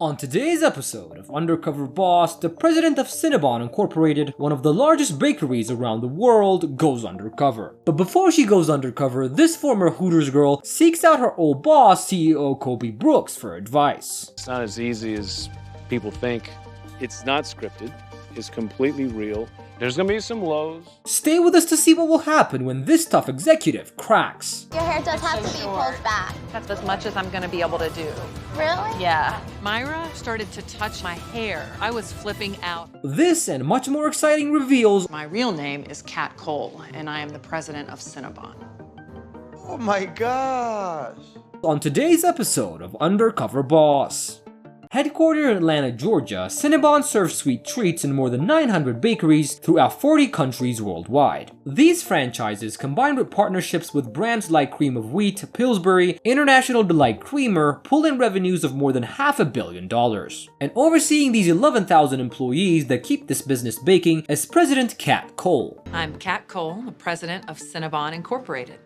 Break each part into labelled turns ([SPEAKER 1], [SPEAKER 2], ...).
[SPEAKER 1] On today's episode of Undercover Boss, the president of Cinnabon Incorporated, one of the largest bakeries around the world, goes undercover. But before she goes undercover, this former Hooters girl seeks out her old boss, CEO Coby Brooks, for advice.
[SPEAKER 2] It's not as easy as people think. It's not scripted. It's completely real. There's gonna be some lows.
[SPEAKER 1] Stay with us to see what will happen when this tough executive cracks.
[SPEAKER 3] Your hair does have to be pulled back.
[SPEAKER 4] That's as much as I'm gonna be able to do.
[SPEAKER 3] Really?
[SPEAKER 4] Yeah. Myra started to touch my hair. I was flipping out.
[SPEAKER 1] This and much more exciting reveals.
[SPEAKER 4] My real name is Kat Cole, and I am the president of Cinnabon.
[SPEAKER 5] Oh my gosh!
[SPEAKER 1] On today's episode of Undercover Boss. Headquartered in Atlanta, Georgia, Cinnabon serves sweet treats in more than 900 bakeries throughout 40 countries worldwide. These franchises, combined with partnerships with brands like Cream of Wheat, Pillsbury, International Delight Creamer, pull in revenues of more than $500 million. And overseeing these 11,000 employees that keep this business baking is President Kat Cole.
[SPEAKER 4] I'm Kat Cole, the president of Cinnabon Incorporated.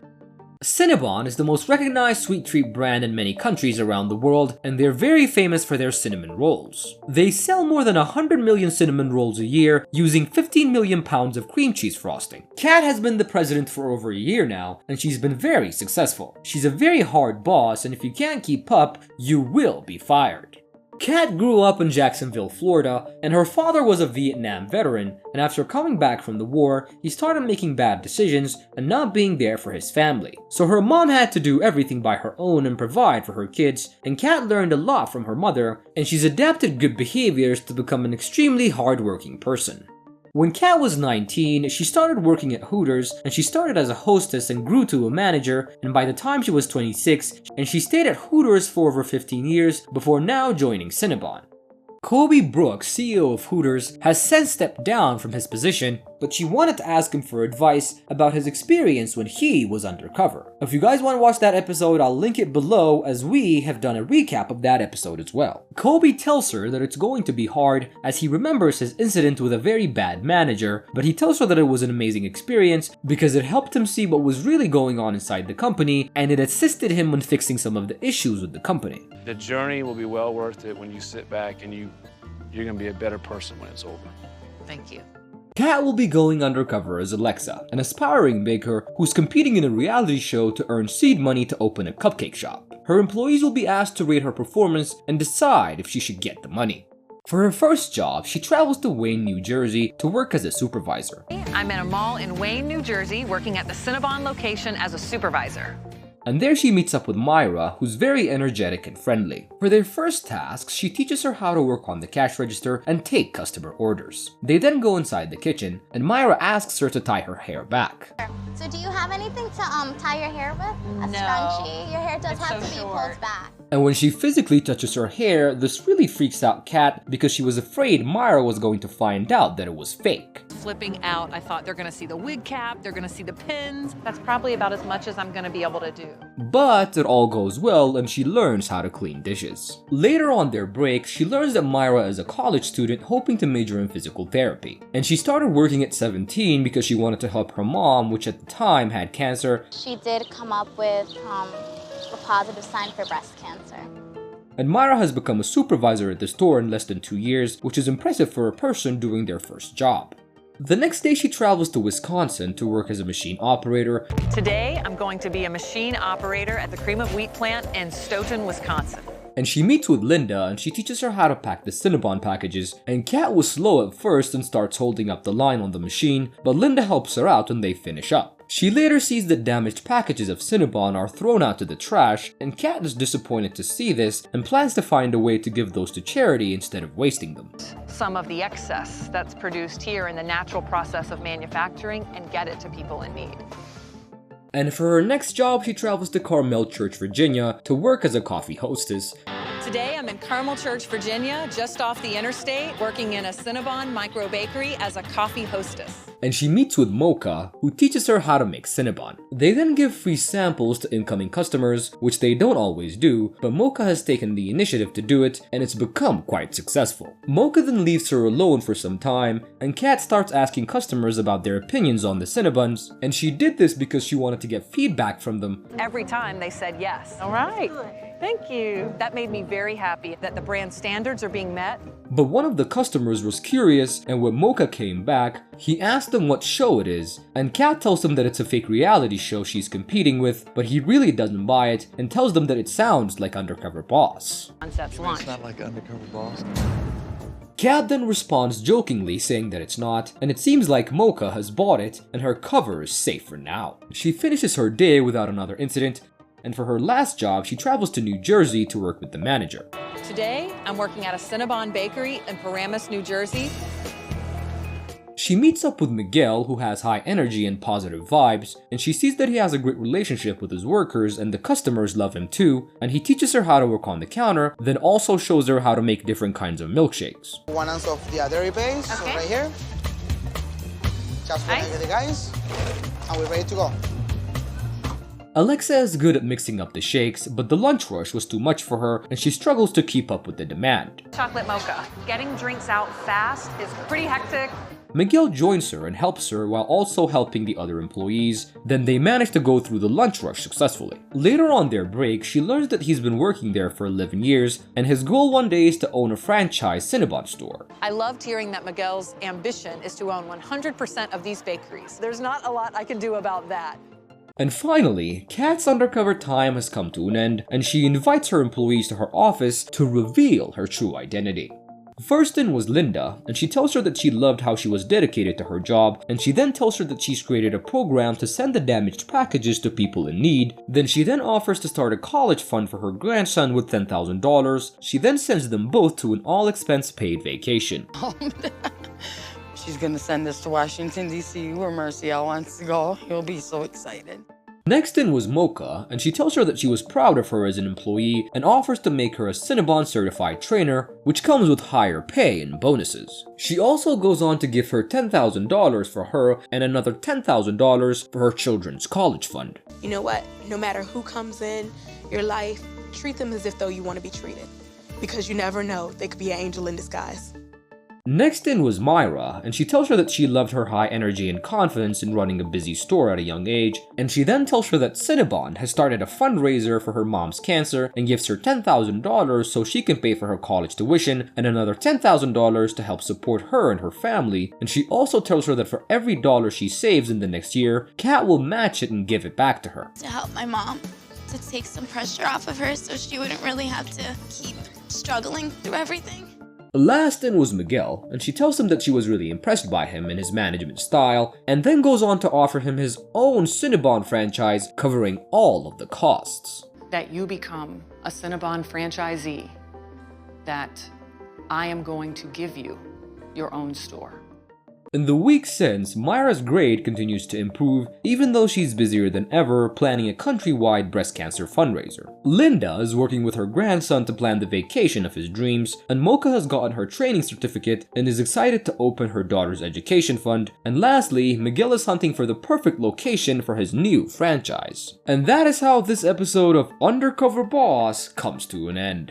[SPEAKER 1] Cinnabon is the most recognized sweet treat brand in many countries around the world, and they're very famous for their cinnamon rolls. They sell more than 100 million cinnamon rolls a year, using 15 million pounds of cream cheese frosting. Kat has been the president for over a year now, and she's been very successful. She's a very hard boss, and if you can't keep up, you will be fired. Kat grew up in Jacksonville, Florida, and her father was a Vietnam veteran, and after coming back from the war, he started making bad decisions and not being there for his family. So her mom had to do everything by her own and provide for her kids, and Kat learned a lot from her mother, and she's adapted good behaviors to become an extremely hardworking person. When Kat was 19, she started working at Hooters, and she started as a hostess and grew to a manager, and by the time she was 26, and she stayed at Hooters for over 15 years before now joining Cinnabon. Coby Brooks, CEO of Hooters, has since stepped down from his position, but she wanted to ask him for advice about his experience when he was undercover. If you guys want to watch that episode, I'll link it below as we have done a recap of that episode as well. Coby tells her that it's going to be hard as he remembers his incident with a very bad manager, but he tells her that it was an amazing experience because it helped him see what was really going on inside the company, and it assisted him in fixing some of the issues with the company.
[SPEAKER 2] The journey will be well worth it when you sit back and you're gonna be a better person when it's over.
[SPEAKER 4] Thank you.
[SPEAKER 1] Kat will be going undercover as Alexa, an aspiring baker who's competing in a reality show to earn seed money to open a cupcake shop. Her employees will be asked to rate her performance and decide if she should get the money. For her first job, she travels to Wayne, New Jersey to work as a supervisor.
[SPEAKER 4] I'm in a mall in Wayne, New Jersey, working at the Cinnabon location as a supervisor.
[SPEAKER 1] And there she meets up with Myra, who's very energetic and friendly. For their first tasks, she teaches her how to work on the cash register and take customer orders. They then go inside the kitchen, and Myra asks her to tie her hair back.
[SPEAKER 3] So do you have anything to tie your hair with? A
[SPEAKER 4] No.
[SPEAKER 3] scrunchie? Your hair does
[SPEAKER 4] It's
[SPEAKER 3] have
[SPEAKER 4] so
[SPEAKER 3] to be
[SPEAKER 4] short.
[SPEAKER 3] pulled back.
[SPEAKER 1] And when she physically touches her hair, this really freaks out Kat because she was afraid Myra was going to find out that it was fake.
[SPEAKER 4] Flipping out, I thought they're gonna see the wig cap, they're gonna see the pins. That's probably about as much as I'm gonna be able to do.
[SPEAKER 1] But it all goes well and she learns how to clean dishes. Later on their break, she learns that Myra is a college student hoping to major in physical therapy. And she started working at 17 because she wanted to help her mom, which at the time had cancer.
[SPEAKER 3] She did come up with a positive sign for breast cancer.
[SPEAKER 1] And Myra has become a supervisor at the store in less than 2 years, which is impressive for a person doing their first job. The next day she travels to Wisconsin to work as a machine operator.
[SPEAKER 4] Today, I'm going to be a machine operator at the Cream of Wheat plant in Stoughton, Wisconsin.
[SPEAKER 1] And she meets with Linda and she teaches her how to pack the Cinnabon packages, and Kat was slow at first and starts holding up the line on the machine, but Linda helps her out and they finish up. She later sees that damaged packages of Cinnabon are thrown out to the trash, and Kat is disappointed to see this and plans to find a way to give those to charity instead of wasting them.
[SPEAKER 4] Some of the excess that's produced here in the natural process of manufacturing and get it to people in need.
[SPEAKER 1] And for her next job, she travels to Carmel Church, Virginia to work as a coffee hostess.
[SPEAKER 4] Today, I'm in Carmel Church, Virginia, just off the interstate, working in a Cinnabon micro bakery as a coffee hostess.
[SPEAKER 1] and she meets with Mocha, who teaches her how to make Cinnabon. They then give free samples to incoming customers, which they don't always do, but Mocha has taken the initiative to do it, and it's become quite successful. Mocha then leaves her alone for some time, and Kat starts asking customers about their opinions on the Cinnabons, and she did this because she wanted to get feedback from them.
[SPEAKER 4] Every time they said yes.
[SPEAKER 6] All right. Thank you.
[SPEAKER 4] That made me very happy that the brand standards are being met.
[SPEAKER 1] But one of the customers was curious, and when Mocha came back, he asked them what show it is, and Kat tells him that it's a fake reality show she's competing with, but he really doesn't buy it and tells them that it sounds like Undercover Boss.
[SPEAKER 4] Concepts launch.
[SPEAKER 5] It's not like Undercover Boss.
[SPEAKER 1] Kat then responds jokingly saying that it's not, and it seems like Mocha has bought it and her cover is safe for now. She finishes her day without another incident, and for her last job, she travels to New Jersey to work with the manager.
[SPEAKER 4] Today, I'm working at a Cinnabon bakery in Paramus, New Jersey.
[SPEAKER 1] She meets up with Miguel, who has high energy and positive vibes, and she sees that he has a great relationship with his workers and the customers love him too, and he teaches her how to work on the counter, then also shows her how to make different kinds of milkshakes.
[SPEAKER 7] 1 ounce of the dairy base, so
[SPEAKER 4] Okay.
[SPEAKER 7] right here. Just one
[SPEAKER 4] Nice.
[SPEAKER 7] of the guys, and we're ready to go.
[SPEAKER 1] Alexa is good at mixing up the shakes, but the lunch rush was too much for her, and she struggles to keep up with the demand.
[SPEAKER 4] Chocolate mocha. Getting drinks out fast is pretty hectic.
[SPEAKER 1] Miguel joins her and helps her while also helping the other employees, then they manage to go through the lunch rush successfully. Later on their break, she learns that he's been working there for 11 years, and his goal one day is to own a franchise Cinnabon store.
[SPEAKER 4] I loved hearing that Miguel's ambition is to own 100% of these bakeries. There's not a lot I can do about that.
[SPEAKER 1] And finally, Kat's undercover time has come to an end, and she invites her employees to her office to reveal her true identity. First in was Linda, and she tells her that she loved how she was dedicated to her job, and she then tells her that she's created a program to send the damaged packages to people in need. Then she then offers to start a college fund for her grandson with $10,000. She then sends them both to an all-expense-paid vacation.
[SPEAKER 8] She's gonna send us to Washington, D.C., where Marcial wants to go. He'll be so excited.
[SPEAKER 1] Next in was Mocha, and she tells her that she was proud of her as an employee and offers to make her a Cinnabon certified trainer, which comes with higher pay and bonuses. She also goes on to give her $10,000 for her and another $10,000 for her children's college fund.
[SPEAKER 9] You know what? No matter who comes in your life, treat them as if though you want to be treated. Because you never know, they could be an angel in disguise.
[SPEAKER 1] Next in was Myra, and she tells her that she loved her high energy and confidence in running a busy store at a young age, and she then tells her that Cinnabon has started a fundraiser for her mom's cancer and gives her $10,000 so she can pay for her college tuition and another $10,000 to help support her and her family, and she also tells her that for every dollar she saves in the next year, Kat will match it and give it back to her.
[SPEAKER 3] To help my mom, to take some pressure off of her so she wouldn't really have to keep struggling through everything.
[SPEAKER 1] Last in was Miguel, and she tells him that she was really impressed by him and his management style, and then goes on to offer him his own Cinnabon franchise covering all of the costs.
[SPEAKER 6] That you become a Cinnabon franchisee, that I am going to give you your own store.
[SPEAKER 1] In the weeks since, Myra's grade continues to improve, even though she's busier than ever planning a countrywide breast cancer fundraiser. Linda is working with her grandson to plan the vacation of his dreams, and Mocha has gotten her training certificate and is excited to open her daughter's education fund. And lastly, Miguel is hunting for the perfect location for his new franchise. And that is how this episode of Undercover Boss comes to an end.